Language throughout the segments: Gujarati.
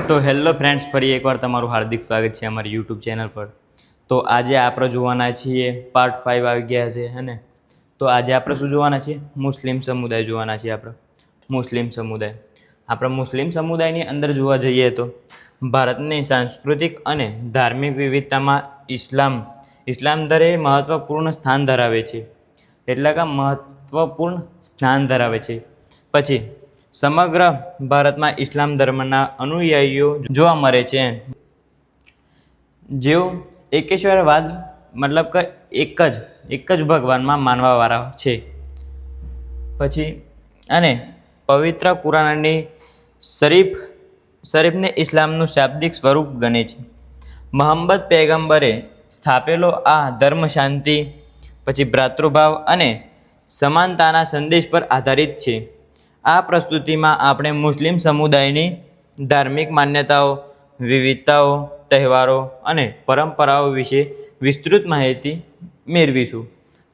તો હેલો ફ્રેન્ડ્સ, ફરી એકવાર તમારું હાર્દિક સ્વાગત છે અમારી યુટ્યુબ ચેનલ પર. તો આજે આપણે જોવાના છીએ પાર્ટ 5 આવી ગયા છે હે. તો આજે આપણે શું જોવાના છીએ? મુસ્લિમ સમુદાય જોવાના છીએ. આપણે મુસ્લિમ સમુદાયની અંદર જોવા જઈએ તો ભારતની સાંસ્કૃતિક અને ધાર્મિક વિવિધતામાં ઇસ્લામ ધરે મહત્ત્વપૂર્ણ સ્થાન ધરાવે છે. પછી સમગ્ર ભારતમાં ઇસ્લામ ધર્મના અનુયાયીઓ જોવા મળે છે, જેઓ એકેશ્વરવાદ મતલબ કે એક જ ભગવાનમાં માનવાવાળા છે. પછી અને પવિત્ર કુરાનની શરીફને ઇસ્લામનું શાબ્દિક સ્વરૂપ ગણે છે. મોહમ્મદ પૈગંબરે સ્થાપેલો આ ધર્મ શાંતિ, પછી ભ્રાતૃભાવ અને સમાનતાના સંદેશ પર આધારિત છે. આ પ્રસ્તુતિમાં આપણે મુસ્લિમ સમુદાયની ધાર્મિક માન્યતાઓ, વિવિધતાઓ, તહેવારો અને પરંપરાઓ વિશે વિસ્તૃત માહિતી મેળવીશું.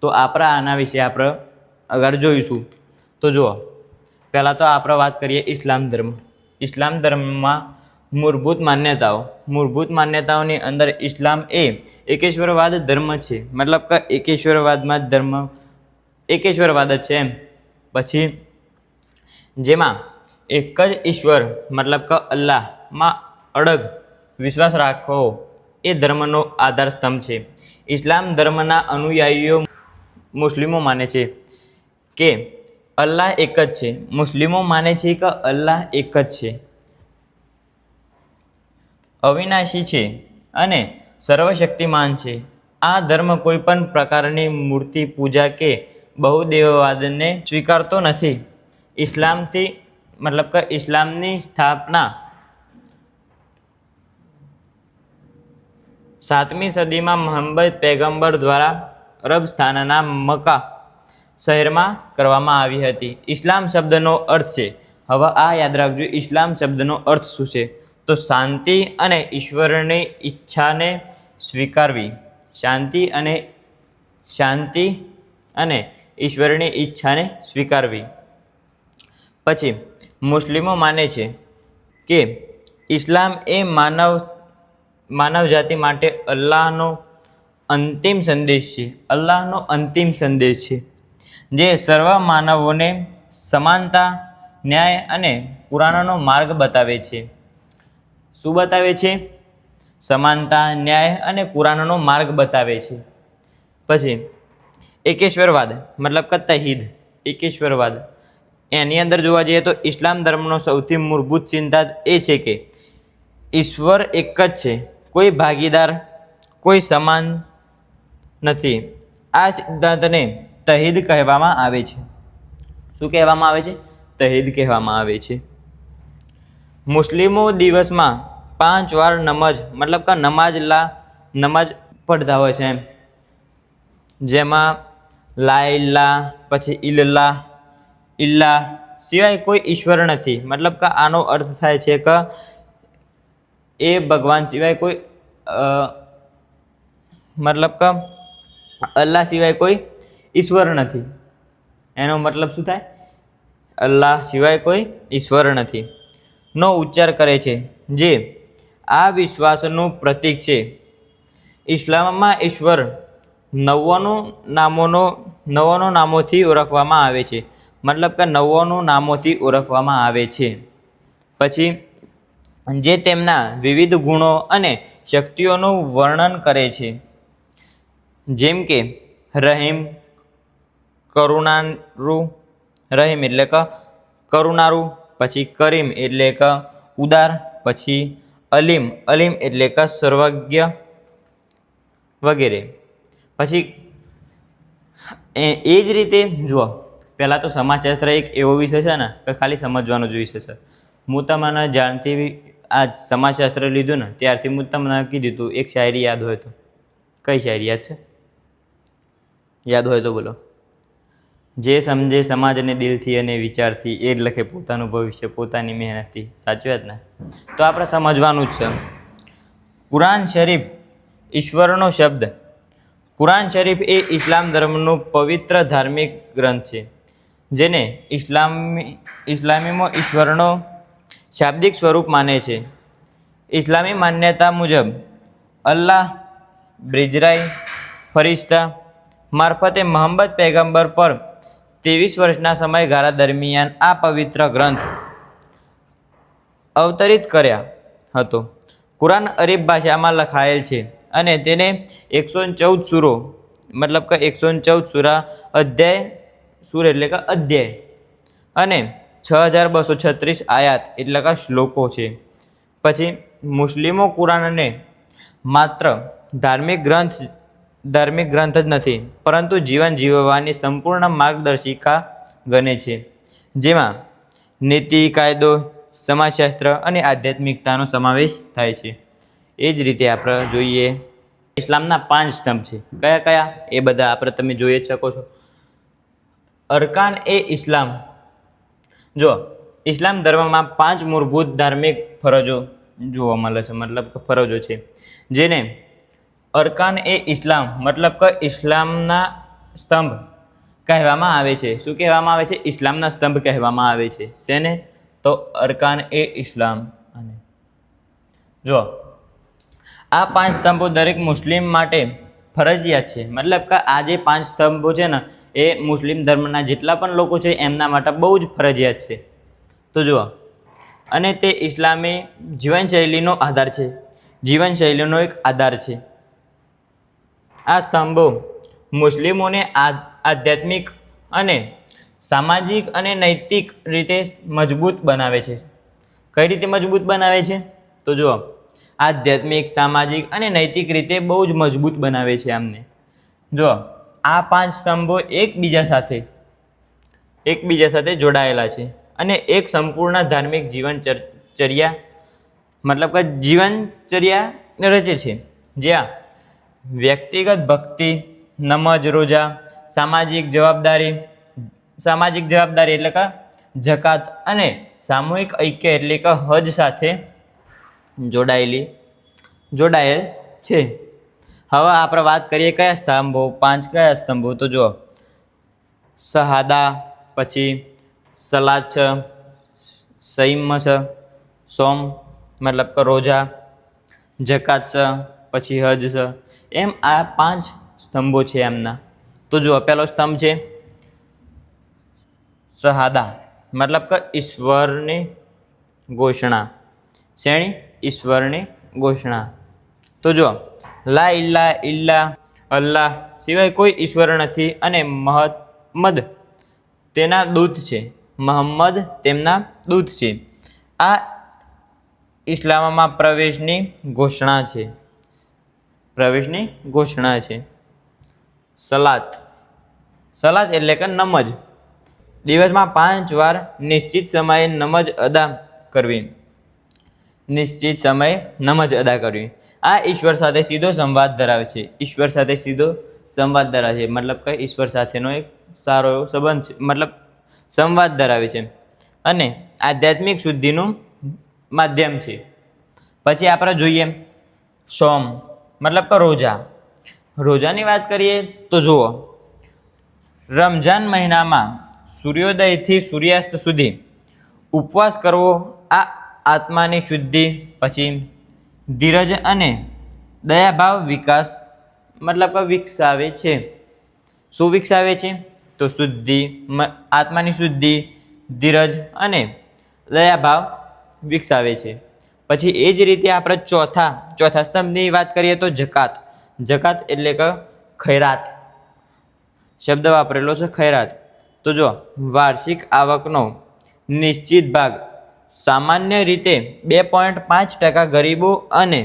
તો આના વિશે આપણે આગળ જોઈશું. તો જુઓ, પહેલાં તો આપણે વાત કરીએ ઇસ્લામ ધર્મમાં મૂળભૂત માન્યતાઓની અંદર ઇસ્લામ એ એકેશ્વરવાદ ધર્મ છે. મતલબ કે એકેશ્વરવાદ જ છે એમ. પછી જેમાં એક જ ઈશ્વર મતલબ કે અલ્લાહમાં અડગ વિશ્વાસ રાખવો એ ધર્મનો આધાર સ્તંભ છે. ઇસ્લામ ધર્મના અનુયાયીઓ મુસ્લિમો માને છે કે અલ્લાહ એક જ છે. મુસ્લિમો માને છે કે અલ્લાહ એક જ છે, અવિનાશી છે અને સર્વશક્તિમાન છે. આ ધર્મ કોઈ પણ પ્રકારની મૂર્તિ પૂજા કે બહુદેવવાદને સ્વીકારતો નથી. ઇસ્લામની સ્થાપના 7મી સદીમાં મોહમ્મદ પૈગંબર દ્વારા અરબસ્તાનના મક્કા શહેરમાં કરવામાં આવી હતી. ઇસ્લામ શબ્દનો અર્થ છે, હવે આ યાદ રાખજો, ઇસ્લામ શબ્દનો અર્થ શું છે? તો શાંતિ અને ઈશ્વરની ઈચ્છાને સ્વીકારવી. શાંતિ અને ઈશ્વરની ઈચ્છાને સ્વીકારવી. પછી મુસ્લિમો માને છે કે ઇસ્લામ એ માનવજાતિ માટે અલ્લાહનો અંતિમ સંદેશ છે, જે સર્વ માનવોને સમાનતા, ન્યાય અને કુરાનનો માર્ગ બતાવે છે. શું બતાવે છે? સમાનતા, ન્યાય અને કુરાનનો માર્ગ બતાવે છે. પછી એકેશ્વરવાદ મતલબ કે એકેશ્વરવાદ, એની અંદર જોવા જઈએ તો ઇસ્લામ ધર્મનો સૌથી મૂળભૂત સિદ્ધાંત એ છે કે ઈશ્વર એક જ છે, કોઈ ભાગીદાર, કોઈ સમાન નથી. આ સિદ્ધાંતને તૌહીદ કહેવામાં આવે છે. શું કહેવામાં આવે છે? તૌહીદ કહેવામાં આવે છે. મુસ્લિમો દિવસમાં 5 વાર નમાજ પઢતા હોય છે એમ. જેમાં લા ઇલાહા, પછી ઇલ્લાહ સિવાય કોઈ ઈશ્વર નથી. મતલબ કે આનો અર્થ થાય છે કે એ ભગવાન સિવાય કોઈ મતલબ કે અલ્લાહ સિવાય કોઈ ઈશ્વર નથી. એનો મતલબ શું થાય? અલ્લાહ સિવાય કોઈ ઈશ્વર નથી નો ઉચ્ચાર કરે છે, જે આ વિશ્વાસનું પ્રતીક છે. ઇસ્લામમાં ઈશ્વર 99 નામોથી ઓળખવામાં આવે છે. મતલબ કે 99 નામોથી ઓળખવામાં આવે છે. પછી જે તેમના વિવિધ ગુણો અને શક્તિઓનું વર્ણન કરે છે, જેમ કે રહીમ એટલે કે કરુણારું, પછી કરીમ એટલે કે ઉદાર, પછી અલીમ એટલે કે સર્વજ્ઞ વગેરે. પછી એ જ રીતે જુઓ, પહેલાં તો સમાજશાસ્ત્ર એક એવો વિષય છે ને કે ખાલી સમજવાનો જ વિષય છે. હું તમને જાણતી આ સમાજશાસ્ત્ર લીધું ને ત્યારથી હું તમને કીધું હતું, એક શાયરી યાદ હોય તો કઈ શાયરી યાદ છે? યાદ હોય તો બોલો. જે સમજે સમાજને દિલથી અને વિચારથી, એ જ લખે પોતાનું ભવિષ્ય પોતાની મહેનતથી. સાચી વાત ને? તો આપણે સમજવાનું જ છે. કુરાન શરીફ ઈશ્વરનો શબ્દ. કુરાન શરીફ એ ઇસ્લામ ધર્મનું પવિત્ર ધાર્મિક ગ્રંથ છે, જેને ઇસ્લામીમાં ઈશ્વરનો શાબ્દિક સ્વરૂપ માને છે. ઇસ્લામી માન્યતા મુજબ અલ્લાહ બ્રિજરાઈ ફરિશ્તા મારફતે મોહમ્મદ પૈગંબર પર 23 વર્ષના સમયગાળા દરમિયાન આ પવિત્ર ગ્રંથ અવતરિત કર્યા હતો. કુરાન અરબી ભાષામાં લખાયેલ છે અને તેને 114 સૂરો મતલબ કે 114 સૂરા એટલે કે અધ્યાય અને 6236 આયાત એટલે કે શ્લોકો છે. પછી મુસ્લિમો કુરાનને માત્ર ધાર્મિક ગ્રંથ જ નથી પરંતુ જીવન જીવવાની સંપૂર્ણ માર્ગદર્શિકા ગણે છે, જેમાં નીતિ, કાયદો, સમાજશાસ્ત્ર અને આધ્યાત્મિકતાનો સમાવેશ થાય છે. એ જ રીતે આપણે જોઈએ ઇસ્લામના 5 સ્તંભ છે. કયા કયા એ બધા આપણે તમે જોઈ જ શકો છો. અરકાન એ ઇસ્લામ. જો ઇસ્લામ ધર્મમાં 5 મૂળભૂત ધાર્મિક ફરજો જોવા મળે છે, મતલબ કે ફરજો છે, જેને અરકાન એ ઇસ્લામ મતલબ કે ઇસ્લામના સ્તંભ કહેવામાં આવે છે. શું કહેવામાં આવે છે? ઇસ્લામના સ્તંભ કહેવામાં આવે છે. શેને? તો અરકાન એ ઇસ્લામ. અને જો આ 5 સ્તંભો દરેક મુસ્લિમ માટે ફરજિયાત છે. મતલબ કે આ જે 5 સ્તંભો છે ને એ મુસ્લિમ ધર્મના જેટલા પણ લોકો છે એમના માટે બહુ જ ફરજિયાત છે. તો જુઓ, અને તે ઇસ્લામી જીવનશૈલીનો આધાર છે, જીવનશૈલીનો એક આધાર છે. આ સ્તંભો મુસ્લિમોને આધ્યાત્મિક અને સામાજિક અને નૈતિક રીતે મજબૂત બનાવે છે. કઈ રીતે મજબૂત બનાવે છે? તો જુઓ, આધ્યાત્મિક, સામાજિક અને નૈતિક રીતે બહુ જ મજબૂત બનાવે છે આમને. જો આ 5 સ્તંભો એકબીજા સાથે જોડાયેલા છે અને એક સંપૂર્ણ ધાર્મિક જીવનચર્યા મતલબ કે જીવનચર્યા રચે છે, જ્યાં વ્યક્તિગત ભક્તિ, નમાજ, રોજા, સામાજિક જવાબદારી એટલે કે જકાત અને સામૂહિક ઐક્ય એટલે કે હજ સાથે જોડાયેલ છે. હવે આપણે વાત કરીએ કયા સ્તંભો, 5 કયા સ્તંભો? તો જો શહાદા, પછી સલાત છે, સૈમ છે, સોમ મતલબ કે રોજા, જકાત છે, પછી હજ છે. એમ આ 5 સ્તંભો છે એમના. તો જો પહેલો સ્તંભ છે શહાદા મતલબ કે ઈશ્વરની ઘોષણા. શેની? ઈશ્વરની ઘોષણા. તો જો લા ઇલાહા ઇલ્લા અલ્લાહ સિવાય કોઈ ઈશ્વર નથી અને મહમ્મદ તેના દૂત છે. મહમ્મદ તેમના દૂત છે. આ ઇસ્લામમાં પ્રવેશની ઘોષણા છે. સલાત એટલે કે નમાજ. દિવસમાં 5 વાર નિશ્ચિત સમયે નમાજ અદા કરવી. આ ઈશ્વર સાથે સીધો સંવાદ ધરાવે છે. મતલબ કે ઈશ્વર સાથેનો એક સારો એવો સંબંધ છે, મતલબ સંવાદ ધરાવે છે અને આધ્યાત્મિક શુદ્ધિનું માધ્યમ છે. પછી આપણે જોઈએ સોમ મતલબ કે રોજાની વાત કરીએ તો જુઓ, રમજાન મહિનામાં સૂર્યોદયથી સૂર્યાસ્ત સુધી ઉપવાસ કરવો આ આત્માની શુદ્ધિ, પછી ધીરજ અને દયાભાવ વિકસાવે છે. શું વિકસાવે છે? તો આત્માની શુદ્ધિ, ધીરજ અને દયાભાવ વિકસાવે છે. પછી એ જ રીતે આપણે ચોથા સ્તંભની વાત કરીએ તો જકાત એટલે કે ખૈરાત શબ્દ વાપરેલો છે, ખૈરાત. તો જો વાર્ષિક આવકનો નિશ્ચિત ભાગ સામાન્ય રીતે 2.5% ગરીબો અને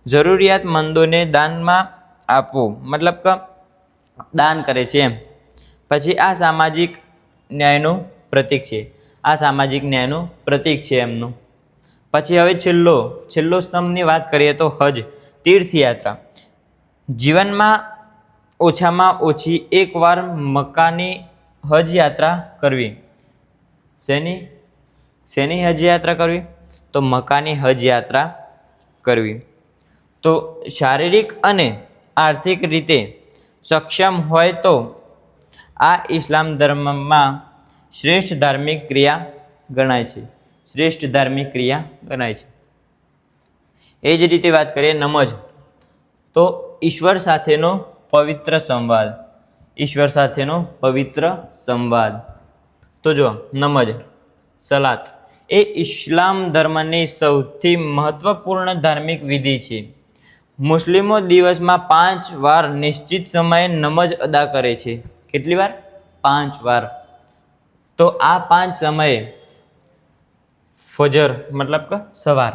જરૂરિયાતમંદોને દાનમાં આપવો, મતલબ કે દાન કરે છે એમ. પછી આ સામાજિક ન્યાયનું પ્રતીક છે એમનું. પછી હવે છેલ્લો સ્તંભની વાત કરીએ તો હજ, તીર્થયાત્રા. જીવનમાં ઓછામાં ઓછી એકવાર મક્કાની હજ યાત્રા કરવી. શેની હજ યાત્રા કરવી? તો મક્કાની હજ યાત્રા કરવી. તો શારીરિક અને આર્થિક રીતે સક્ષમ હોય તો આ ઇસ્લામ ધર્મમાં શ્રેષ્ઠ ધાર્મિક ક્રિયા ગણાય છે. એ જ રીતે વાત કરીએ નમજ, તો ઈશ્વર સાથેનો પવિત્ર સંવાદ, ઈશ્વર સાથેનો પવિત્ર સંવાદ. તો જો નમજ સલાત એ ઇસ્લામ ધર્મની સૌથી મહત્વપૂર્ણ ધાર્મિક વિધિ છે. મુસ્લિમો દિવસમાં 5 વાર નિશ્ચિત સમયે નમજ અદા કરે છે. કેટલી વાર? 5 વાર. તો આ 5 સમયે ફજર મતલબ કે સવાર,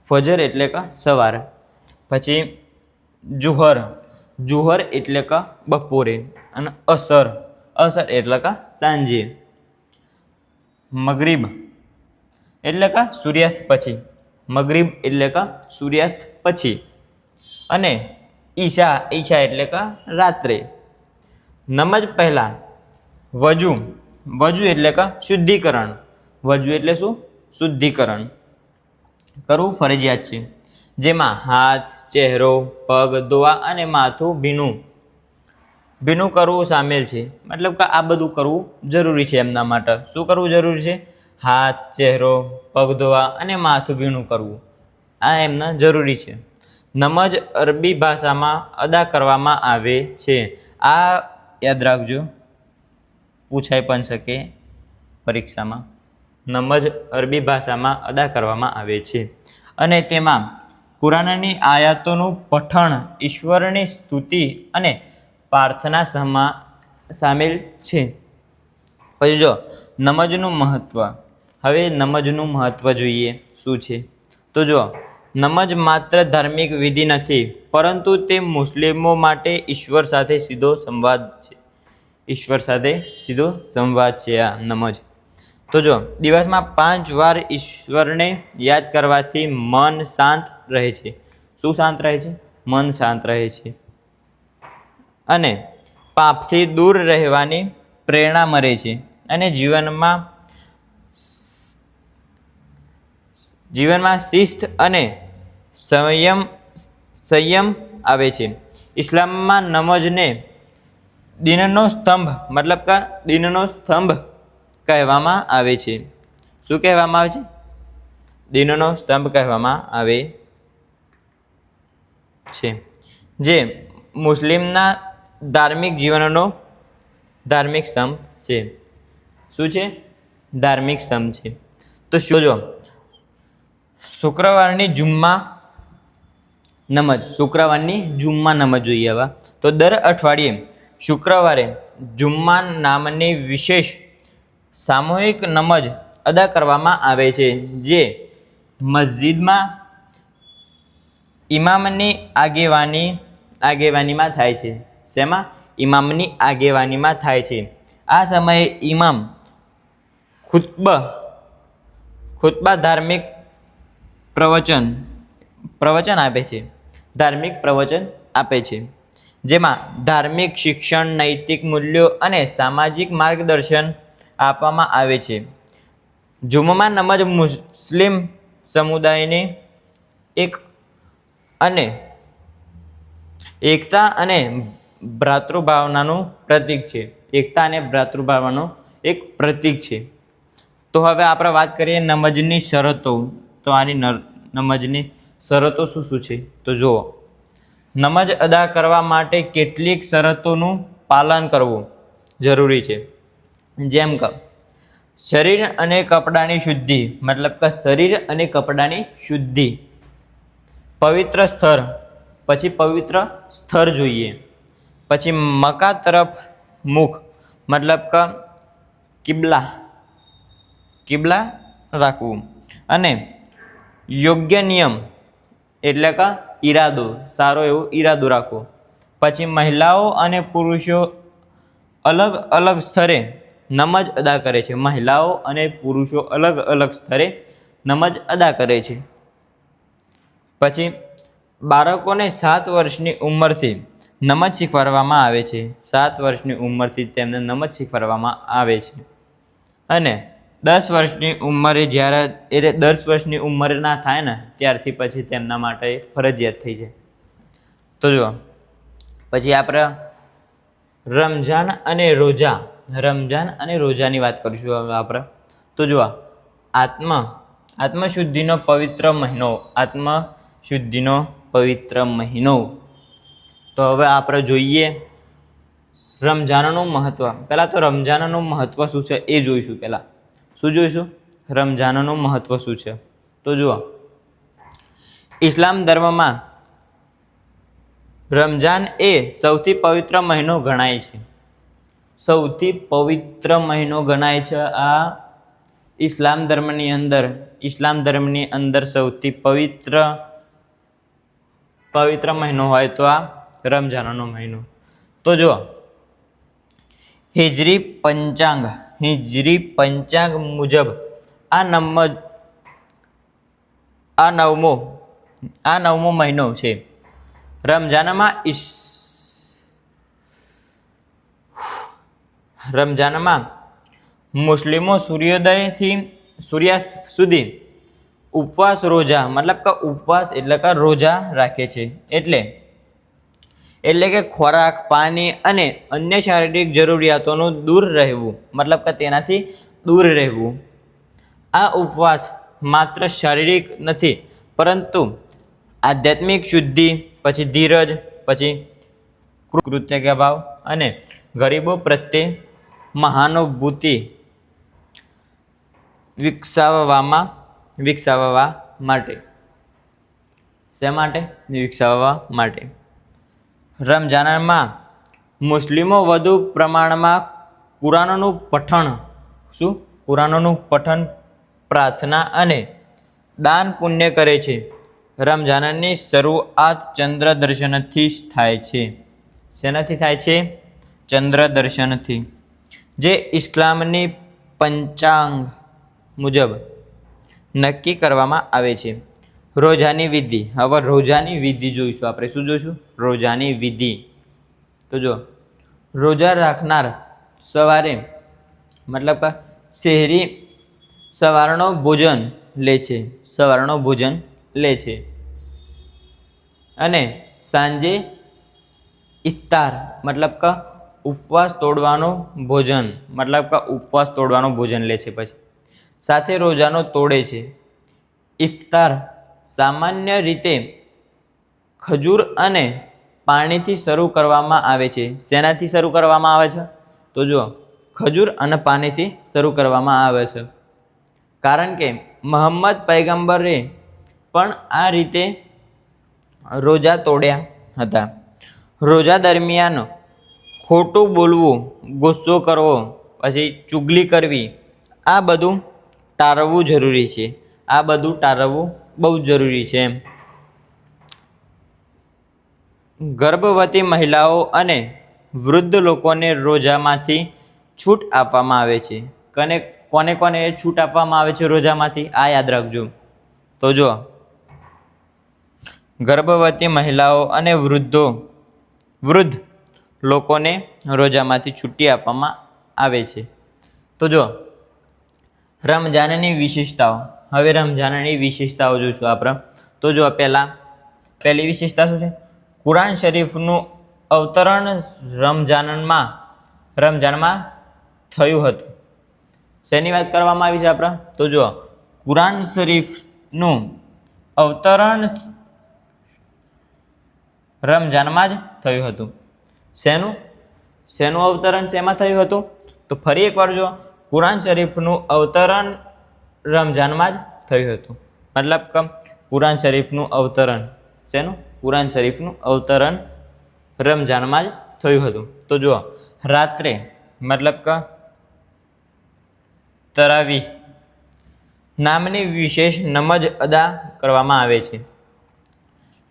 ફજર એટલે કે સવાર, પછી જુહર, જુહર એટલે કે બપોરે, અને અસર, અસર એટલે કે સાંજે, મગરીબ એટલે કે સૂર્યાસ્ત પછી, મગરીબ એટલે કે સૂર્યાસ્ત પછી, અને ઈશા, ઈશા એટલે કે રાત્રે. નમાજ પહેલાં વજુ, વજુ એટલે કે શુદ્ધિકરણ, વજુ એટલે શું? શુદ્ધિકરણ કરવું ફરજિયાત છે, જેમાં હાથ, ચહેરો, પગ ધોવા અને માથું ભીનું કરવું સામેલ છે. મતલબ કે આ બધું કરવું જરૂરી છે એમના માટે. શું કરવું જરૂરી છે? હાથ, ચહેરો, પગ ધોવા અને માથું ભીનું કરવું, આ એમના જરૂરી છે. નમાજ અરબી ભાષામાં અદા કરવામાં આવે છે. આ યાદ રાખજો, પૂછાઈ પણ શકે પરીક્ષામાં. નમાજ અરબી ભાષામાં અદા કરવામાં આવે છે અને તેમાં કુરાનની આયાતોનું પઠણ, ઈશ્વરની સ્તુતિ અને પ્રાર્થના સામેલ છે. પછી જો નમાજનું મહત્ત્વ, હવે નમાજનું મહત્ત્વ જોઈએ શું છે. તો જો નમાજ માત્ર ધાર્મિક વિધિ નથી, પરંતુ તે મુસ્લિમો માટે ઈશ્વર સાથે સીધો સંવાદ છે. ઈશ્વર સાથે સીધો સંવાદ છે આ નમાજ. તો જો દિવસમાં 5 વાર ઈશ્વરને યાદ કરવાથી મન શાંત રહે છે. શું શાંત રહે છે? મન શાંત રહે છે, અને પાપથી દૂર રહેવાની પ્રેરણા મળે છે, અને જીવનમાં શિસ્ત અને સંયમ આવે છે. ઇસ્લામમાં નમાજને દીનનો સ્તંભ, મતલબ કે દીનનો સ્તંભ કહેવામાં આવે છે. શું કહેવામાં આવે છે? દીનનો સ્તંભ કહેવામાં આવે છે, જે મુસ્લિમના ધાર્મિક જીવનનો ધાર્મિક સ્તંભ છે. શું છે? ધાર્મિક સ્તંભ છે. તો શું જો શુક્રવારની જુમ્મા નમાજ, શુક્રવારની જુમ્મા નમાજ જોઈએ હવે. તો દર અઠવાડિયે શુક્રવારે જુમ્મા નામની વિશેષ સામૂહિક નમાજ અદા કરવામાં આવે છે, જે મસ્જિદમાં ઇમામની આગેવાનીમાં થાય છે. શેમાં? ઇમામની આગેવાનીમાં થાય છે. આ સમયે ઇમામ ખુતબા ધાર્મિક પ્રવચન આપે છે, ધાર્મિક પ્રવચન આપે છે, જેમાં ધાર્મિક શિક્ષણ, નૈતિક મૂલ્યો અને સામાજિક માર્ગદર્શન આપવામાં આવે છે. જુમ્મા નમાજ મુસ્લિમ સમુદાયને એકતા અને ભ્રાતૃભાવનાનું પ્રતીક છે. એકતા અને ભ્રાતૃભાવનાનું એક પ્રતીક છે. તો હવે આપણે વાત કરીએ નમાજની શરતો. તો આની નમાજની શરતો શું શું છે? તો જુઓ, નમાજ અદા કરવા માટે કેટલીક શરતોનું પાલન કરવું જરૂરી છે. જેમ કે શરીર અને કપડાની શુદ્ધિ, મતલબ કે શરીર અને કપડાની શુદ્ધિ, પવિત્ર સ્થળ, પછી પવિત્ર સ્થળ જોઈએ, પછી મક્કા તરફ મુખ, મતલબ કે કિબલા રાખવું, અને યોગ્ય નિયમ એટલે કે ઈરાદો, સારો એવો ઈરાદો રાખવો. પછી મહિલાઓ અને પુરુષો અલગ અલગ સ્તરે નમાજ અદા કરે છે. મહિલાઓ અને પુરુષો અલગ અલગ સ્તરે નમાજ અદા કરે છે. પછી બાળકોને 7 વર્ષની ઉંમરથી નમાજ શીખવાડવામાં આવે છે. 7 વર્ષની ઉંમરથી તેમને નમાજ શીખવાડવામાં આવે છે, અને 10 વર્ષની ઉંમરે જ્યારે 10 વર્ષની ઉંમર ના થાય ને ત્યારથી પછી તેમના માટે ફરજિયાત થઈ જાય. તો જુઓ, પછી આપણે રમઝાન અને રોજાની વાત કરીશું હવે આપણે. તો જુઓ, આત્મશુદ્ધિનો પવિત્ર મહિનો, શુદ્ધિનો પવિત્ર મહિનો. તો હવે આપણે જોઈએ રમઝાનનું મહત્ત્વ. પહેલાં તો રમઝાનનું મહત્ત્વ શું છે એ જોઈશું. પહેલાં શું જોઈશું? રમઝાનનું મહત્ત્વ શું છે. તો જુઓ, ઇસ્લામ ધર્મમાં રમઝાન એ સૌથી પવિત્ર મહિનો ગણાય છે. સૌથી પવિત્ર મહિનો ગણાય છે આ ઇસ્લામ ધર્મની અંદર સૌથી પવિત્ર મહિનો હોય તો આ રમઝાનનો મહિનો. તો જુઓ, હિજરી પંચાંગ મુજબ આ નવમો મહિનો છે. રમઝાનમાં મુસ્લિમો સૂર્યોદયથી સૂર્યાસ્ત સુધી ઉપવાસ એટલે કે રોજા રાખે છે. એટલે કે ખોરાક, પાણી અને અન્ય શારીરિક જરૂરિયાતોનું તેનાથી દૂર રહેવું. આ ઉપવાસ માત્ર શારીરિક નથી પરંતુ આધ્યાત્મિક શુદ્ધિ, પછી ધીરજ, પછી કૃતજ્ઞતા ભાવ અને ગરીબો પ્રત્યે સહાનુભૂતિ વિકસાવવા માટે. રમઝાનમાં મુસ્લિમો વધુ પ્રમાણમાં કુરાનનું પઠન, પ્રાર્થના અને દાન પુણ્ય કરે છે. રમઝાનની શરૂઆત ચંદ્ર દર્શનથી થાય છે. શેનાથી થાય છે? ચંદ્ર દર્શનથી, જે ઇસ્લામની પંચાંગ મુજબ નક્કી કરવામાં આવે છે. રોજાની વિધિ. હવે રોજાની વિધિ જોઈશું આપણે. શું જોઈશું? રોજાની વિધિ. તો જો, રોજા રાખનાર સવારે શહેરી સવારનો ભોજન લે છે અને સાંજે ઇફતાર ઉપવાસ તોડવાનું ભોજન લે છે. પછી સાથે રોજાનો તોડે છે. ઇફતાર સામાન્ય રીતે ખજૂર અને પાણીથી શરૂ કરવામાં આવે છે. શેનાથી શરૂ કરવામાં આવે છે? તો જુઓ, ખજૂર અને પાણીથી શરૂ કરવામાં આવે છે. કારણ કે મુહમ્મદ પૈગંબરે પણ આ રીતે રોજા તોડ્યા હતા. રોજા દરમિયાન ખોટું બોલવું, ગુસ્સો કરવો, પછી ચુગલી કરવી, આ બધું ટાળવું જરૂરી છે. આ બધું ટાળવું બહુ જરૂરી છે. ગર્ભવતી મહિલાઓ અને વૃદ્ધ લોકોને રોજામાંથી છૂટ આપવામાં આવે છે. કોને છૂટ આપવામાં આવે છે રોજામાંથી? આ યાદ રાખજો. તો જો, ગર્ભવતી મહિલાઓ અને વૃદ્ધ લોકોને રોજામાંથી છૂટી આપવામાં આવે છે. તો જો, રમઝાનની વિશેષતાઓ. હવે રમઝાનની વિશેષતાઓ જોઈશું આપણે. તો જો, પહેલી વિશેષતા શું છે? કુરાન શરીફનું અવતરણ રમઝાનમાં થયું હતું. શેની વાત કરવામાં આવી છે આપણે? તો જો, કુરાન શરીફનું અવતરણ રમઝાનમાં જ થયું હતું. શેનું અવતરણ શેમાં થયું હતું? તો ફરી એકવાર જો, કુરાન શરીફનું અવતરણ રમઝાનમાં જ થયું હતું. કુરાન શરીફનું અવતરણ કુરાન શરીફનું અવતરણ રમઝાનમાં જ થયું હતું. તો જુઓ, રાત્રે તરાવીહ નામની વિશેષ નમાઝ અદા કરવામાં આવે છે.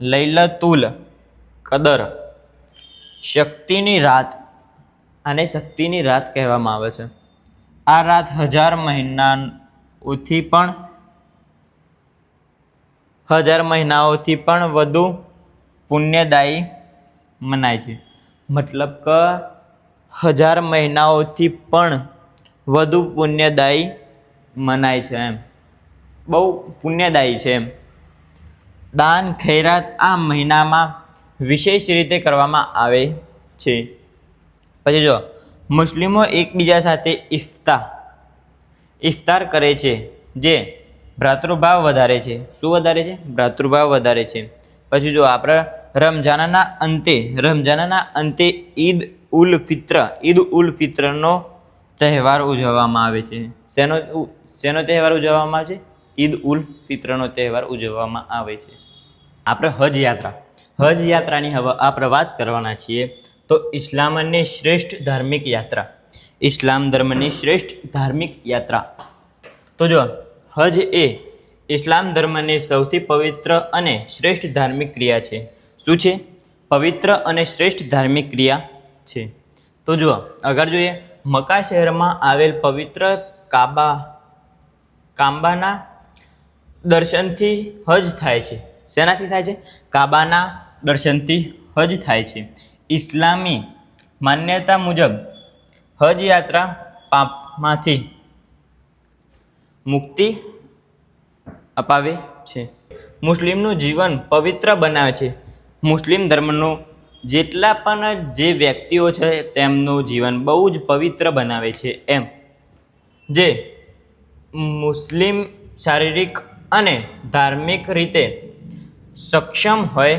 લૈલતુલ કદર શક્તિની રાત કહેવામાં આવે છે. આ રાત 1000 મહિનાઓથી પણ વધુ પુણ્યદાયી મનાય છે. 1000 મહિનાઓથી પણ વધુ પુણ્યદાયી મનાય છે. બહુ પુણ્યદાયી છે. દાન ખૈરાત આ મહિનામાં વિશેષ રીતે કરવામાં આવે છે. પછી જો, મુસ્લિમો એકબીજા સાથે ઇફતાર કરે છે, જે ભ્રાતૃભાવ વધારે છે. શું વધારે છે? ભ્રાતૃભાવ વધારે છે. પછી જો આપણે રમઝાનના અંતે ઈદ ઉલ ફિત્રનો તહેવાર ઉજવવામાં આવે છે. શેનો તહેવાર ઉજવવામાં આવે છે? ઈદ ઉલ ફિત્રનો તહેવાર ઉજવવામાં આવે છે. આપણે હજ યાત્રાની હવે આપણે વાત કરવાના છીએ. તો ઇસ્લામ ધર્મની શ્રેષ્ઠ ધાર્મિક યાત્રા. તો જો હજ એ ઇસ્લામ ધર્મની સૌથી પવિત્ર અને શ્રેષ્ઠ ધાર્મિક ક્રિયા છે. શું છે? પવિત્ર અને શ્રેષ્ઠ ધાર્મિક ક્રિયા છે. તો જુઓ આગળ જોઈએ. મક્કા શહેરમાં આવેલ પવિત્ર કાબાના દર્શનથી હજ થાય છે. શેનાથી થાય છે? કાબાના દર્શનથી હજ થાય છે. ઇસ્લામી માન્યતા મુજબ હજ યાત્રા પાપમાંથી મુક્તિ અપાવે છે. મુસ્લિમનું જીવન પવિત્ર બનાવે છે. મુસ્લિમ ધર્મનો જેટલા પણ જે વ્યક્તિઓ છે તેમનું જીવન બહુ જ પવિત્ર બનાવે છે. એમ જે મુસ્લિમ શારીરિક અને ધાર્મિક રીતે સક્ષમ હોય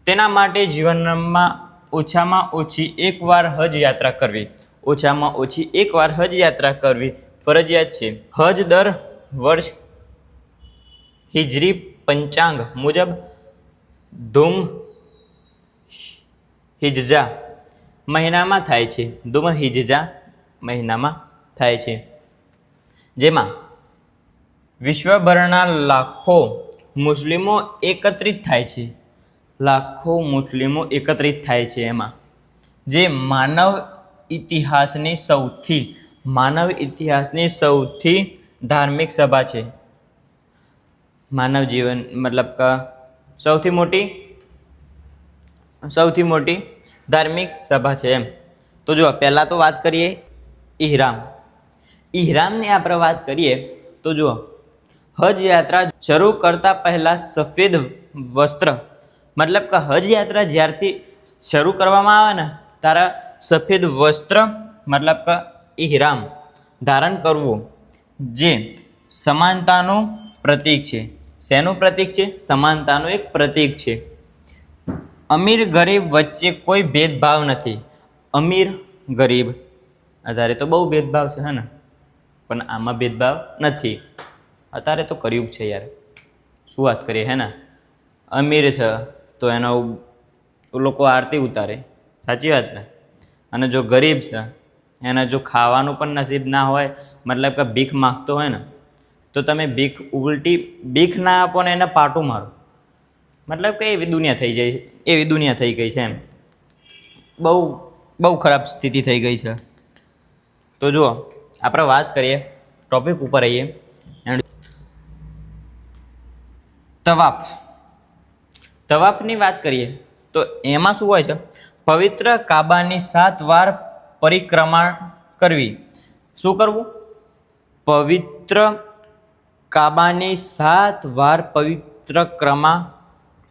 તેના માટે જીવનમાં ઓછામાં ઓછી એકવાર હજ યાત્રા કરવી ફરજિયાત છે. હજ દર વર્ષ હિજરી પંચાંગ મુજબ ધૂમ હિજ્જા મહિનામાં થાય છે. જેમાં વિશ્વભરના લાખો મુસ્લિમો એકત્રિત થાય છે. એમાં જે માનવ ઇતિહાસની સૌથી ધાર્મિક સભા છે. માનવ જીવન મતલબ કે સૌથી મોટી ધાર્મિક સભા છે એમ. તો જો પહેલાં તો વાત કરીએ ઇહરામની આપણે વાત કરીએ તો જુઓ હજ યાત્રા શરૂ કરતા પહેલાં સફેદ વસ્ત્ર મતલબ કે હજ યાત્રા જ્યારથી શરૂ કરવામાં આવે ને ત્યારે સફેદ વસ્ત્ર મતલબ કે ઇહરામ ધારણ કરવું જે સમાનતાનું પ્રતીક છે. શેનું પ્રતીક છે? સમાનતાનું એક પ્રતીક છે. અમીર ગરીબ વચ્ચે કોઈ ભેદભાવ નથી. અમીર ગરીબ અત્યારે તો બહુ ભેદભાવ છે હે ને, પણ આમાં ભેદભાવ નથી. અત્યારે તો કર્યું છે યાર, શું વાત કરીએ હે ને. અમીર છે તો એનો લોકો આરતી ઉતારે, સાચી વાત ને. અને જો ગરીબ છે એને જો ખાવાનું પણ નસીબ ના હોય, મતલબ કે ભીખ માગતો હોય ને, તો તમે ભીખ ના આપો ને એને પાટું મારો. મતલબ કે એવી દુનિયા થઈ ગઈ છે એમ. બહુ ખરાબ સ્થિતિ થઈ ગઈ છે. તો જુઓ આપણે વાત કરીએ, ટોપિક ઉપર આવીએ. તવાફની વાત કરીએ તો એમાં શું હોય છે? પવિત્ર કાબાની 7 વાર પરિક્રમા કરવી. શું કરવું? પવિત્ર કાબાની 7 વાર પરિક્રમા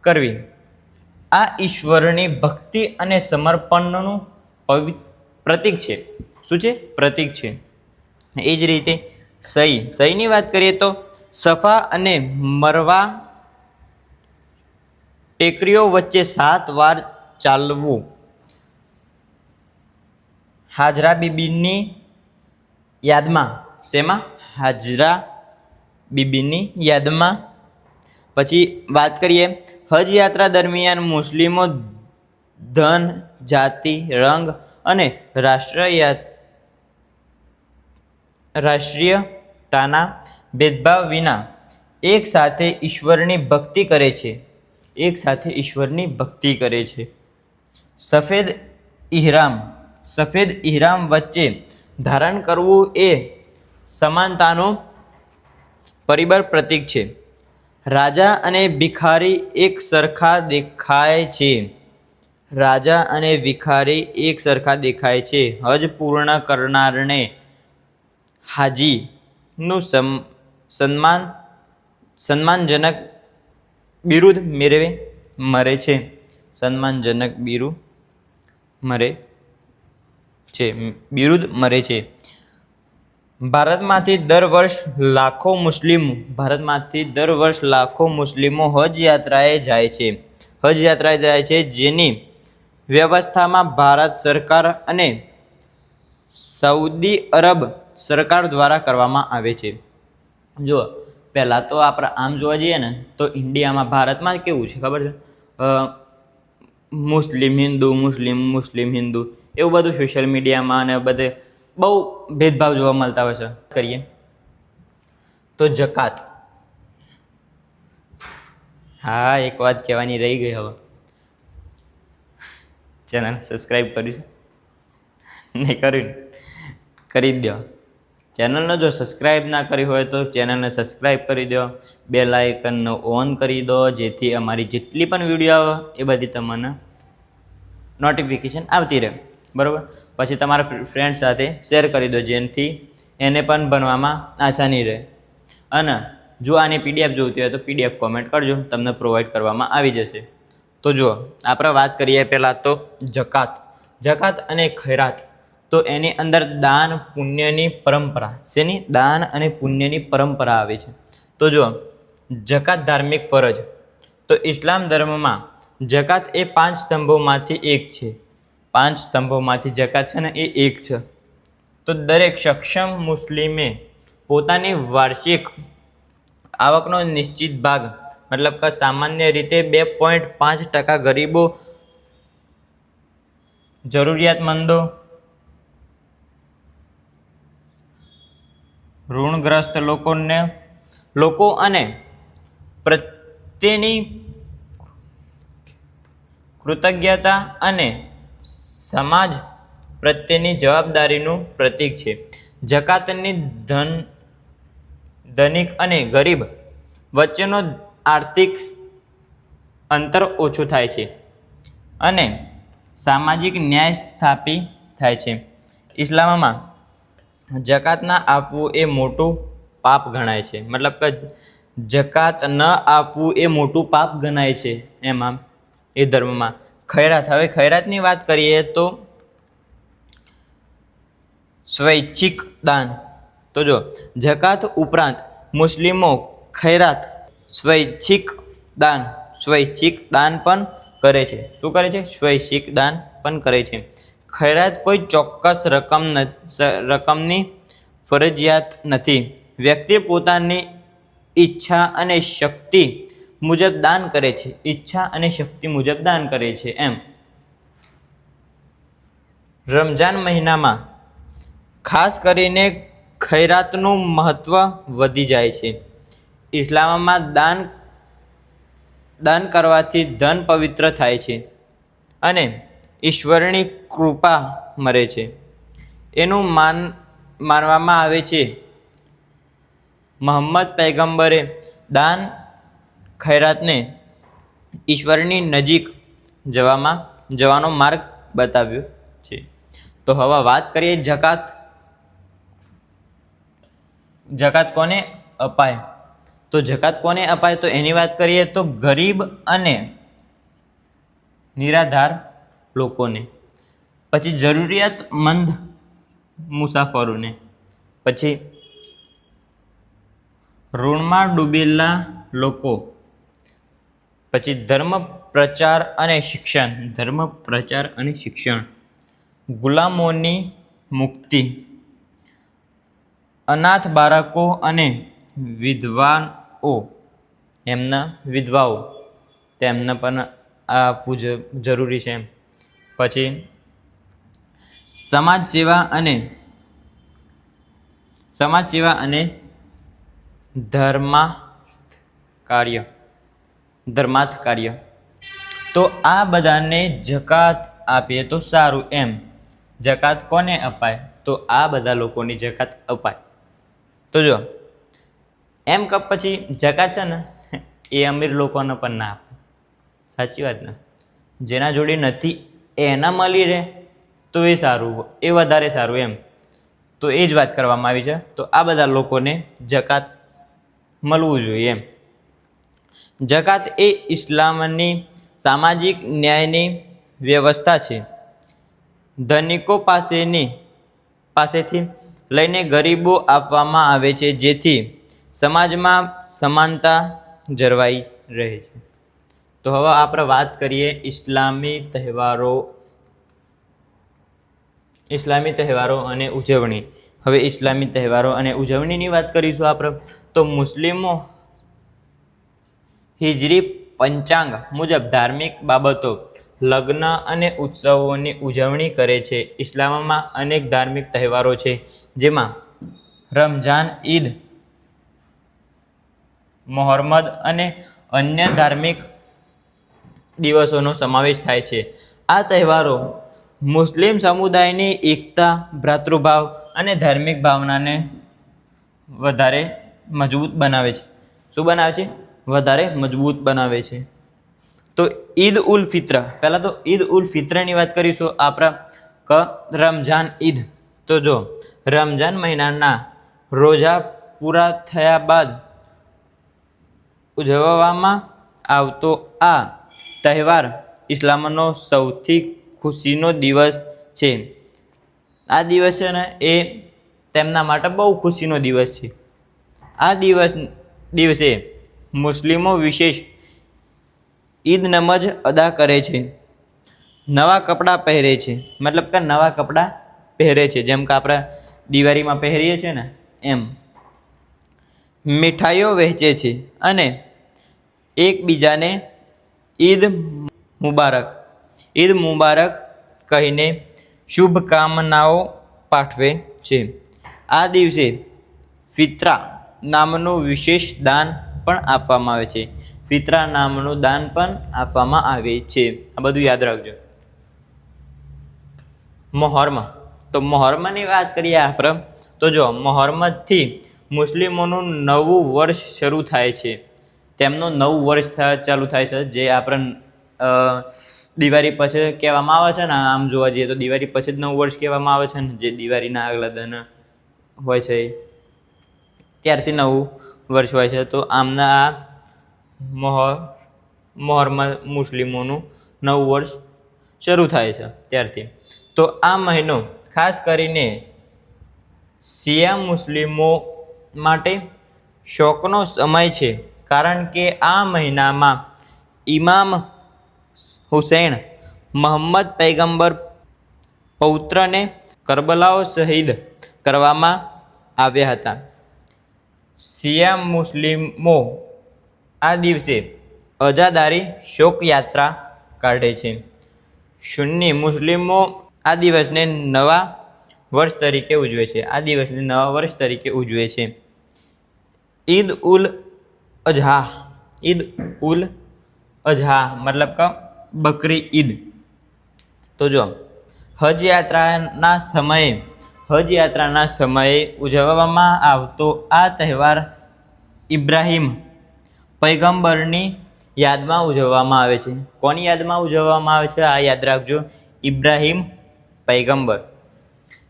કરવી. આ ઈશ્વરની ભક્તિ અને સમર્પણનું પ્રતીક છે. શું છે? પ્રતીક છે. એ જ રીતે સહીની વાત કરીએ તો સફા અને મરવા ટેકરીઓ વચ્ચે 7 વાર ચાલવું. હાજરા બીબીની યાદમાં. શેમાં? હાજરા બીબીની યાદમાં. પછી વાત કરીએ હજ યાત્રા દરમિયાન મુસ્લિમો ધન, જાતિ, રંગ અને રાષ્ટ્રીયતાના ભેદભાવ વિના એક સાથે ઈશ્વરની ભક્તિ કરે છે. સફેદ ઇહરામ વચ્ચે ધારણ કરવું એ સમાનતાનું પરિબળ પ્રતીક છે. રાજા અને ભિખારી એક સરખા દેખાય છે. હજ પૂર્ણ કરનારને હાજીનું સન્માનજનક બિરુદ મળે છે. ભારતમાંથી દર વર્ષ લાખો મુસ્લિમો હજ યાત્રાએ જાય છે જેની વ્યવસ્થામાં ભારત સરકાર અને સાઉદી અરબ સરકાર દ્વારા કરવામાં આવે છે. જો પહેલાં તો આપણે આમ જોવા જઈએ ને તો ઇન્ડિયામાં ભારતમાં કેવું છે ખબર છે, મુસ્લિમ હિન્દુ એવું બધું સોશિયલ મીડિયામાં અને બધે બહુ ભેદભાવ જોવા મળતા હોય છે. કરીએ તો જકાત. હા, એક વાત કહેવાની રહી ગઈ, હવે ચેનલ સબસ્ક્રાઈબ કર્યું છે નહીં કર્યું? કરી દો. ચેનલને જો સબસ્ક્રાઈબ ના કરી હોય તો ચેનલને સબસ્ક્રાઈબ કરી દો, બેલ આઇકનને ઓન કરી દો, જેથી અમારી જેટલી પણ વિડીયો આવે એ બધી તમને નોટિફિકેશન આવતી રહે. બરાબર? પછી તમારા ફ્રેન્ડ સાથે શેર કરી દો, જેનાથી એને પણ ભણવામાં આસાની રહે. અને જો આની પીડીએફ જોઈતી હોય તો પીડીએફ કોમેન્ટ કરજો, તમને પ્રોવાઈડ કરવામાં આવી જશે. તો જુઓ, આપણે વાત કરીએ પહેલાં તો જકાત અને ખૈરાત. તો એની અંદર દાન પુણ્યની પરંપરા, શેની? દાન અને પુણ્યની પરંપરા આવે છે. તો જુઓ, જકાત ધાર્મિક ફરજ. તો ઇસ્લામ ધર્મમાં જકાત એ 5 સ્તંભોમાંથી એક છે. 5 સ્તંભોમાંથી જકાત છે ને એ એક છે. તો દરેક સક્ષમ મુસ્લિમે પોતાની વાર્ષિક આવકનો નિશ્ચિત ભાગ, મતલબ કે સામાન્ય રીતે 2.5% ગરીબો, જરૂરિયાતમંદો, ઋણગ્રસ્ત લોકો અને પ્રત્યેની કૃતજ્ઞતા અને સમાજ પ્રત્યેની જવાબદારીનું પ્રતીક છે. જકાતની ધનિક અને ગરીબ વચ્ચેનો આર્થિક અંતર ઓછું થાય છે અને સામાજિક ન્યાય સ્થાપિત થાય છે. ઇસ્લામમાં જકાત ના આપવું એ મોટું પાપ ગણાય છે. મતલબ કે જકાત ન આપવું એ મોટું પાપ ગણાય છે એમાં, એ ધર્મમાં. ખૈરાત. હવે ખૈરાતની વાત કરીએ તો સ્વૈચ્છિક દાન. તો જો, જકાત ઉપરાંત મુસ્લિમો ખૈરાત, સ્વૈચ્છિક દાન પણ કરે છે. શું કરે છે? સ્વૈચ્છિક દાન પણ કરે છે. ખૈરાત કોઈ ચોક્કસ રકમની ફરજિયાત નથી. વ્યક્તિ પોતાની ઈચ્છા અને શક્તિ મુજબ દાન કરે છે. એમ રમજાન મહિનામાં ખાસ કરીને ખૈરાતનું મહત્વ વધી જાય છે. ઇસ્લામમાં દાન કરવાથી ધન પવિત્ર થાય છે અને ઈશ્વરની કૃપા મળે છે. એનું માનવામાં આવે છે મોહમ્મદ પૈગંબરે દાન ખૈરાતને ઈશ્વરની નજીક જવાનો માર્ગ બતાવ્યો છે. તો હવે વાત કરીએ જકાત કોને અપાય. તો જકાત કોને અપાય? તો એની વાત કરીએ તો ગરીબ અને નિરાધાર લોકોને, પછી જરૂરિયાતમંદ મુસાફરોને, પછી ઋણમાં ડૂબેલા લોકો, પછી ધર્મ પ્રચાર અને શિક્ષણ, ગુલામોની મુક્તિ, અનાથ બાળકો અને વિધવાઓ તેમને પણ આપવું જરૂરી છે. પછી સમાજ સેવા અને ધર્માર્થ કાર્ય. તો આ બધાને જકાત આપીએ તો સારું. એમ જકાત કોને અપાય? તો આ બધા લોકોની જકાત અપાય. તો જો એમ કે પછી જકાત છે ને એ અમીર લોકોને પણ ના આપે. સાચી વાત ને? જેના જોડે નથી એના મળી રહે તો એ સારું, એ વધારે સારું. એમ તો એ જ વાત કરવામાં આવી છે. તો આ બધા લોકોને જકાત મળવું જોઈએ. એમ જકાત એ ઇસ્લામની સામાજિક ન્યાયની વ્યવસ્થા છે. ધનિકો પાસેથી લઈને ગરીબો આપવામાં આવે છે, જેથી સમાજમાં સમાનતા જળવાઈ રહે છે. તો હવે આપણે વાત કરીએ ઇસ્લામી તહેવારો અને ઉજવણી. હવે ઇસ્લામી તહેવારો અને ઉજવણીની વાત કરીશું આપણે. તો મુસ્લિમો હિજરી પંચાંગ મુજબ ધાર્મિક બાબતો, લગ્ન અને ઉત્સવોની ઉજવણી કરે છે. ઇસ્લામમાં અનેક ધાર્મિક તહેવારો છે, જેમાં રમઝાન, ઈદ, મોહર્રમ અને અન્ય ધાર્મિક દિવસોનો સમાવેશ થાય છે. આ તહેવારો મુસ્લિમ સમુદાયની એકતા, ભ્રાતૃભાવ અને ધાર્મિક ભાવનાને વધારે મજબૂત બનાવે છે. શું બનાવે છે? વધારે મજબૂત બનાવે છે. તો ઈદ ઉલ ફિત્ર, પહેલાં તો ઈદ ઉલ ફિત્રની વાત કરીશું આપણા રમઝાન ઈદ. તો જો રમઝાન મહિનાના રોજા પૂરા થયા બાદ ઉજવવામાં આવતો આ તહેવાર ઇસ્લામનો સૌથી ખુશીનો દિવસ છે. આ દિવસ છે ને એ તેમના માટે બહુ ખુશીનો દિવસ છે. આ દિવસે મુસ્લિમો વિશેષ ઈદ નમાઝ અદા કરે છે, નવા કપડાં પહેરે છે, મતલબ કે નવા કપડાં પહેરે છે, જેમ કે આપણે દિવાળીમાં પહેરીએ છીએ ને એમ. મીઠાઈઓ વહેંચે છે અને એકબીજાને ઈદ મુબારક કહીને શુભકામનાઓ પાઠવે છે. આ દિવસે ફિત્રા નામનું વિશેષ દાન પણ આપવામાં આવે છે. ફિત્રા નામનું દાન પણ આપવામાં આવે છે. આ બધું યાદ રાખજો. મોહર્રમ, તો મોહર્રમની વાત કરીએ આપણે. તો જો મોહર્રમથી મુસ્લિમોનું નવું વર્ષ શરૂ થાય છે. તેમનું નવું વર્ષ ચાલુ થાય છે, જે આપણે દિવાળી પછી કહેવામાં આવે છે ને. આમ જોવા જઈએ તો દિવાળી પછી જ નવું વર્ષ કહેવામાં આવે છે ને, જે દિવાળીના આગલા દિન હોય છે ત્યારથી નવું વર્ષ હોય છે. તો આમના આ મોહર્રમ મુસ્લિમોનું નવું વર્ષ શરૂ થાય છે ત્યારથી. તો આ મહિનો ખાસ કરીને શિયા મુસ્લિમો માટે શોકનો સમય છે, કારણ કે આ મહિનામાં ઇમામ હુસૈન મોહમ્મદ પૈગંબર પૌત્રને કરબલાઓ શહીદ કરવામાં આવ્યા હતા. શિયા મુસ્લિમો આ દિવસે અજાદારી શોકયાત્રા કાઢે છે. સુન્ની મુસ્લિમો આ દિવસને નવા વર્ષ તરીકે ઉજવે છે. ઈદ ઉલ અઝહા મતલબ કે બકરી ઈદ. તો જો હજ યાત્રાના સમયે ઉજવવામાં આવતો આ તહેવાર ઇબ્રાહીમ પૈગંબરની યાદમાં ઉજવવામાં આવે છે. કોની યાદમાં ઉજવવામાં આવે છે? આ યાદ રાખજો, ઇબ્રાહીમ પૈગંબર,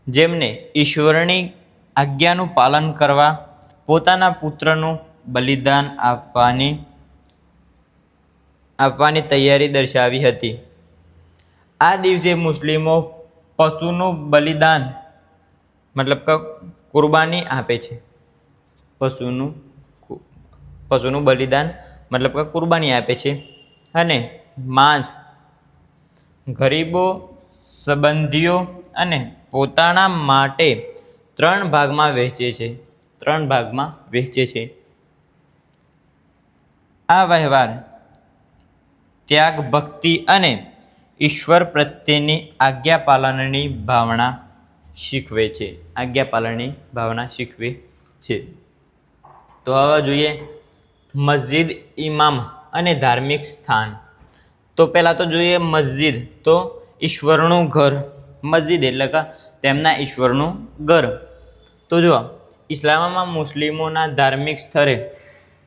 જેમને ઈશ્વરની આજ્ઞાનું પાલન કરવા પોતાના પુત્રનું બલિદાન આપવાની તૈયારી દર્શાવી હતી. આ દિવસે મુસ્લિમો પશુનું બલિદાન મતલબ કે કુરબાની આપે છે. પશુનું બલિદાન મતલબ કે કુરબાની આપે છે અને માંસ ગરીબો, સંબંધીઓ અને પોતાના માટે 3 ભાગમાં વહેંચે છે. આ વ્યવહાર ત્યાગ, ભક્તિ અને ઈશ્વર પ્રત્યેની આજ્ઞાપાલનની ભાવના શીખવે છે. તો હવે જોઈએ મસ્જિદ, ઇમામ અને ધાર્મિક સ્થાન. તો પહેલાં તો જોઈએ મસ્જિદ. તો ઈશ્વરનું ઘર, મસ્જિદ એટલે કે તેમના ઈશ્વરનું ઘર. તો જો ઇસ્લામમાં મુસ્લિમોના ધાર્મિક સ્થળે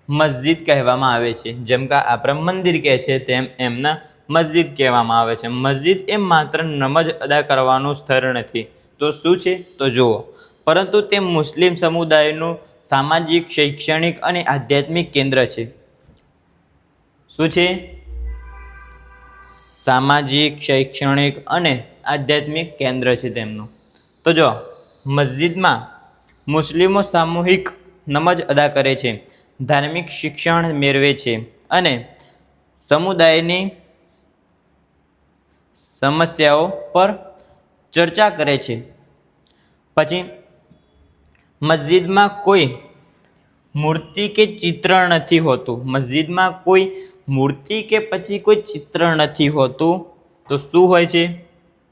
મસ્જિદ કહેવામાં આવે છે. જેમ કે આપણે મંદિર કહે છે તેમ એમના મસ્જિદ કહેવામાં આવે છે. મસ્જિદ એ માત્ર નમાઝ અદા કરવાનું સ્થળ નથી. તો શું છે? તો જુઓ, પરંતુ તે મુસ્લિમ સમુદાયનું સામાજિક, શૈક્ષણિક અને આધ્યાત્મિક કેન્દ્ર છે. શું છે? સામાજિક, શૈક્ષણિક અને આધ્યાત્મિક કેન્દ્ર છે તેમનું. તો જો મસ્જિદમાં મુસ્લિમો સામૂહિક નમાઝ અદા કરે છે, ધાર્મિક શિક્ષણ મેળવે છે અને સમુદાયની સમસ્યાઓ પર ચર્ચા કરે છે. પછી મસ્જિદમાં કોઈ મૂર્તિ કે ચિત્ર નથી હોતું. મસ્જિદમાં કોઈ મૂર્તિ કે પછી કોઈ ચિત્ર નથી હોતું. તો શું હોય છે?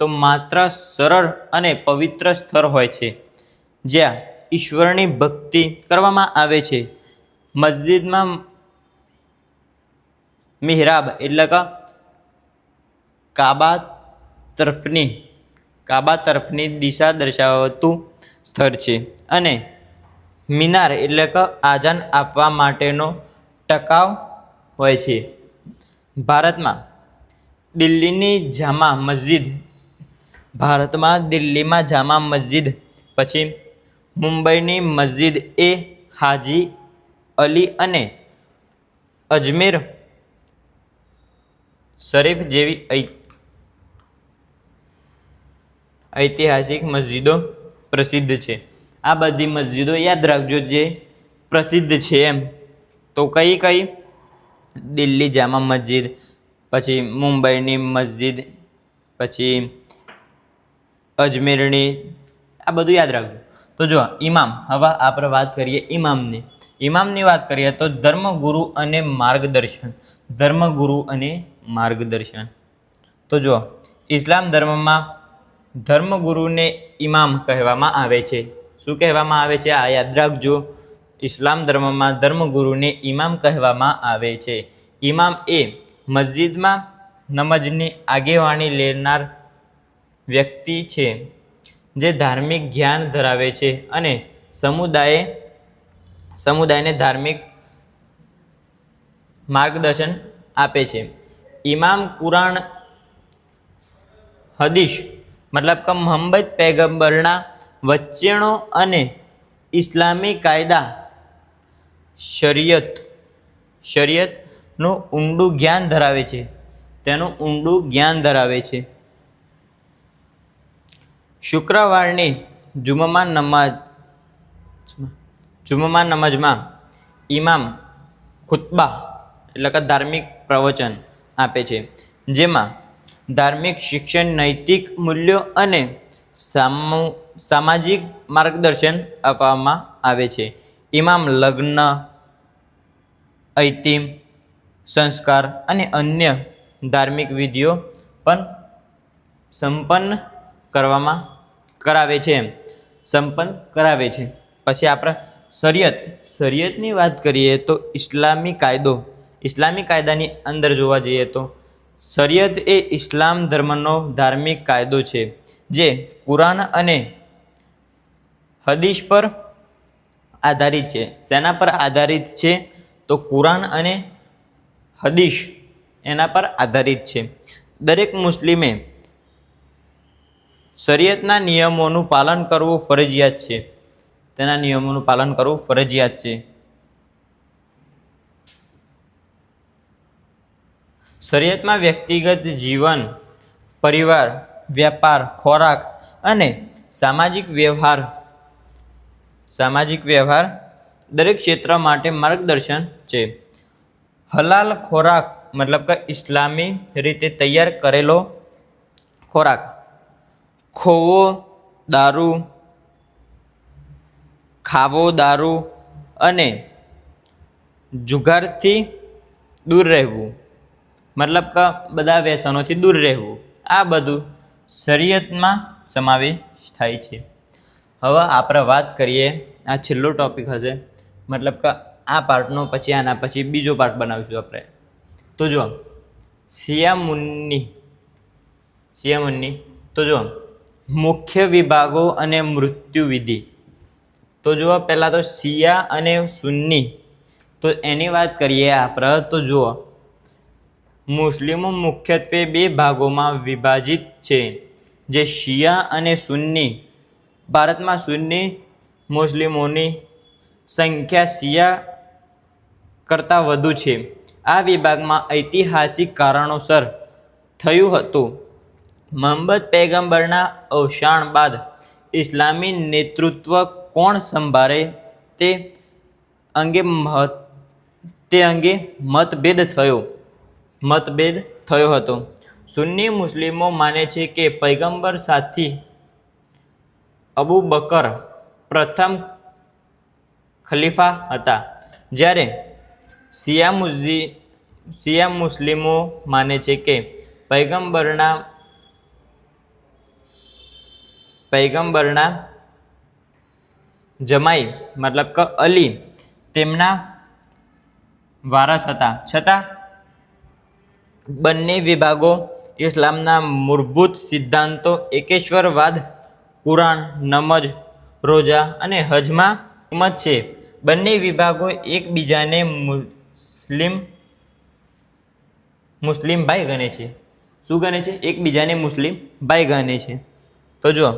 તો માત્ર સરળ અને પવિત્ર સ્થળ હોય છે જ્યાં ઈશ્વરની ભક્તિ કરવામાં આવે છે. મસ્જિદમાં મિહરાબ એટલે કે કાબા તરફની દિશા દર્શાવતું સ્થળ છે અને મિનાર એટલે કે આજાન આપવા માટેનો ટકાવ હોય છે. ભારતમાં દિલ્હીમાં જામા મસ્જિદ, પછી મુંબઈની મસ્જિદ એ હાજી અલી અને અજમેર શરીફ જેવી ઐતિહાસિક મસ્જિદો પ્રસિદ્ધ છે. આ બધી મસ્જિદો યાદ રાખજો જે પ્રસિદ્ધ છે એમ. તો કઈ? દિલ્હી જામા મસ્જિદ, પછી મુંબઈની મસ્જિદ, પછી અજમેરની, આ બધું યાદ રાખજો. તો જો ઇમામ, હવે આપણે વાત કરીએ ઇમામની વાત કરીએ તો ધર્મગુરુ અને માર્ગદર્શન. તો જો ઇસ્લામ ધર્મમાં ધર્મગુરુને ઇમામ કહેવામાં આવે છે. શું કહેવામાં આવે છે? આ યાદ રાખજો. ઇસ્લામ ધર્મમાં ધર્મગુરુને ઇમામ કહેવામાં આવે છે. ઇમામ એ મસ્જિદમાં નમાઝની આગેવાની લેનાર વ્યક્તિ છે જે ધાર્મિક જ્ઞાન ધરાવે છે અને સમુદાયને ધાર્મિક માર્ગદર્શન આપે છે. ઇમામ કુરાન, હદીસ મતલબ કે મોહમ્મદ પૈગંબરના વચનો અને ઇસ્લામી કાયદા શરીયતનું ઊંડું જ્ઞાન ધરાવે છે. શુક્રવારની જુમ્મા નમાઝમાં ઇમામ ખુતબા એટલે કે ધાર્મિક પ્રવચન આપે છે જેમાં ધાર્મિક શિક્ષણ, નૈતિક મૂલ્યો અને સામાજિક માર્ગદર્શન આપવામાં આવે છે. ઇમામ લગ્ન, અંતિમ સંસ્કાર અને અન્ય ધાર્મિક વિધિઓ પણ સંપન્ન કરાવે છે. પછી આપણે શરીયતની વાત કરીએ તો ઇસ્લામી કાયદાની અંદર જોવા જઈએ તો શરીયત એ ઇસ્લામ ધર્મનો ધાર્મિક કાયદો છે જે કુરાન અને હદીસ પર આધારિત છે. શેના પર આધારિત છે? તો કુરાન અને હદીસ એના પર આધારિત છે. દરેક મુસ્લિમે શરીયતના નિયમોનું પાલન કરવું ફરજિયાત છે. શરીયતમાં વ્યક્તિગત જીવન, પરિવાર, વ્યાપાર, ખોરાક અને સામાજિક વ્યવહાર દરેક ક્ષેત્ર માટે માર્ગદર્શન છે. હલાલ ખોરાક મતલબ કે ઇસ્લામી રીતે તૈયાર કરેલો ખોરાક, ખાવો દારૂ અને જુગારથી દૂર રહેવું, મતલબ કે બધા વ્યસનોથી દૂર રહેવું, આ બધું શરીયતમાં સમાવેશ થાય છે. હવે આપણે વાત કરીએ, આ છેલ્લો ટોપિક હશે, મતલબ કે આ પાર્ટનો પછી આના પછી બીજો પાર્ટ બનાવીશું આપણે. તો જો શિયા તો જો મુખ્ય વિભાગો અને મૃત્યુવિધિ. તો જુઓ પહેલાં તો શિયા અને સુન્ની, તો એની વાત કરીએ આપણે. તો જુઓ મુસ્લિમો મુખ્યત્વે બે ભાગોમાં વિભાજિત છે જે શિયા અને સુન્ની. ભારતમાં સુન્ની મુસ્લિમોની સંખ્યા શિયા કરતાં વધુ છે. આ વિભાગમાં ઐતિહાસિક કારણોસર થયું હતું. મોહમ્મદ પૈગંબરના અવસાન બાદ ઇસ્લામી નેતૃત્વ કોણ સંભાળે તે અંગે મતભેદ થયો હતો. સુન્ની મુસ્લિમો માને છે કે પૈગંબર સાથી અબુ બકર પ્રથમ ખલીફા હતા, જ્યારે શિયા મુસ્લિમો માને છે કે પૈગંબરના જમાઈ મતલબ કે અલી તેમના વારસ હતા. છતાં બંને વિભાગો ઇસ્લામના મૂળભૂત સિદ્ધાંતો એકેશ્વરવાદ, કુરાન, નમાઝ, રોજા અને હજમાં મત છે. બંને વિભાગો એકબીજાને મુસ્લિમ ભાઈ ગણે છે. શું ગણે છે? એકબીજાને મુસ્લિમ ભાઈ ગણે છે. તો જો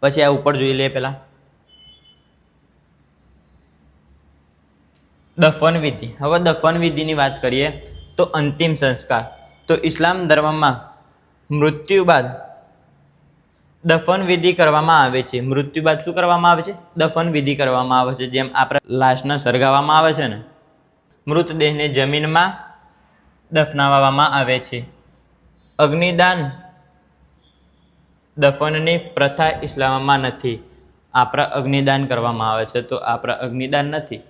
પછી આ ઉપર જોઈ લે પહેલા દફન વિધિ. હવે દફન વિધિની વાત કરીએ તો અંતિમ સંસ્કાર. તો ઇસ્લામ ધર્મમાં મૃત્યુ બાદ દફન વિધિ કરવામાં આવે છે. મૃત્યુ બાદ શું કરવામાં આવે છે? દફન વિધિ કરવામાં આવે છે. જેમ આપણે લાશને સળગાવવામાં આવે છે ને, મૃતદેહને જમીનમાં દફનાવવામાં આવે છે. અગ્નિદાન દફનની પ્રથા ઇસ્લામમાં નથી. આપણે અગ્નિદાન કરવામાં આવે છે, તો આપણે અગ્નિદાન નથી,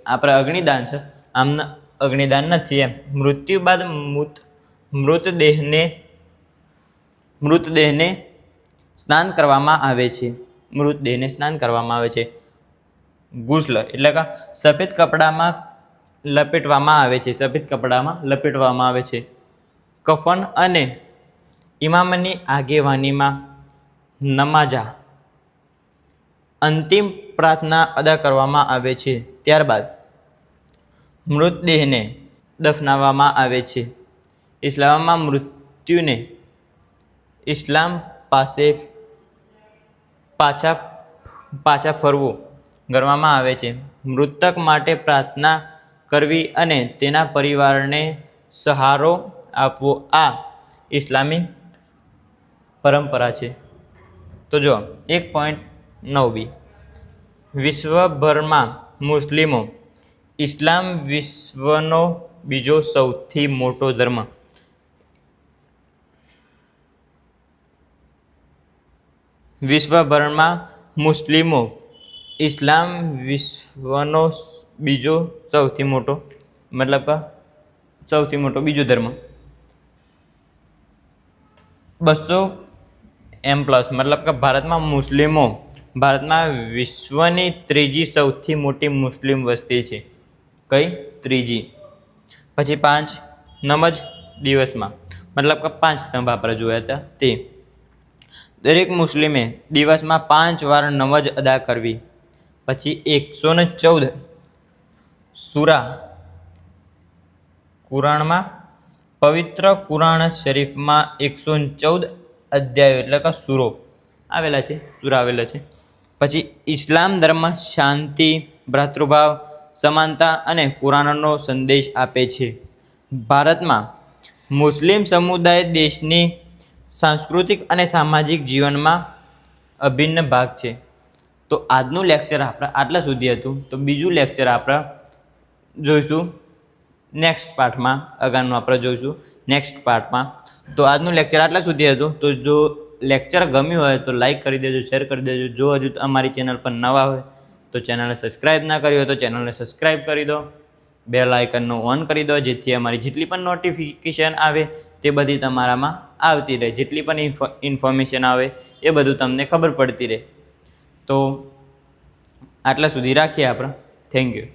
આપણે અગ્નિદાન છે, આમના અગ્નિદાન નથી એમ. મૃત્યુ બાદ મૃતદેહને સ્નાન કરવામાં આવે છે. ગુસ્લ એટલે કે સફેદ કપડામાં લપેટવામાં આવે છે. કફન અને ઇમામની આગેવાનીમાં નમાઝ અંતિમ પ્રાર્થના અદા કરવામાં આવે છે. ત્યારબાદ મૃતદેહને દફનાવવામાં આવે છે. ઇસ્લામમાં મૃત્યુને ઇસ્લામ પાસે પાછા ફરવું ગણવામાં આવે છે. મૃતક માટે પ્રાર્થના કરવી અને તેના પરિવારને સહારો આપવો આ ઇસ્લામી પરંપરા છે. તો જો 1.9b વિશ્વભરમાં મુસ્લિમો. ઇસ્લામ વિશ્વનો બીજો સૌથી મોટો ધર્મ. વિશ્વભરમાં મુસ્લિમો. ઇસ્લામ વિશ્વનો બીજો સૌથી મોટો બીજો ધર્મ. 200 મતલબ કે ભારતમાં વિશ્વની ત્રીજી સૌથી મોટી મુસ્લિમ વસ્તી છે. કઈ? ત્રીજી. પછી 5 નમાઝ દિવસમાં, મતલબ કે 5 સ્તંભ આપણે જોયા હતા તે. દરેક મુસ્લિમે દિવસમાં 5 વાર નમાઝ અદા કરવી. પછી 114 સૂરા કુરાનમાં, પવિત્ર કુરાન શરીફમાં 114 અધ્યાયો એટલે કે સૂરા આવેલા છે. પછી ઇસ્લામ ધર્મ શાંતિ, ભ્રાતૃભાવ, સમાનતા અને કુરાનનો સંદેશ આપે છે. ભારતમાં મુસ્લિમ સમુદાય દેશની સાંસ્કૃતિક અને સામાજિક જીવનમાં અભિન્ન ભાગ છે. તો આજનું લેક્ચર આપણે આટલા સુધી હતું. તો બીજું લેક્ચર આપણે જોઈશું નેક્સ્ટ પાર્ટમાં. તો આજનું લેક્ચર આટલા સુધી હતું. તો જો લેક્ચર ગમ્યું હોય તો લાઈક કરી દેજો, શેર કરી દેજો. જો હજુ અમારી ચેનલ પર નવા હોય તો ચેનલને સબસ્ક્રાઈબ ના કરી હોય તો ચેનલને સબસ્ક્રાઈબ કરી દો. બેલ આઇકનનો ઓન કરી દો, જેથી અમારી જેટલી પણ નોટિફિકેશન આવે તે બધી તમારામાં આવતી રહે. જેટલી પણ ઇન્ફોર્મેશન આવે એ બધું તમને ખબર પડતી રહે. તો આટલા સુધી રાખીએ આપણે. Thank you.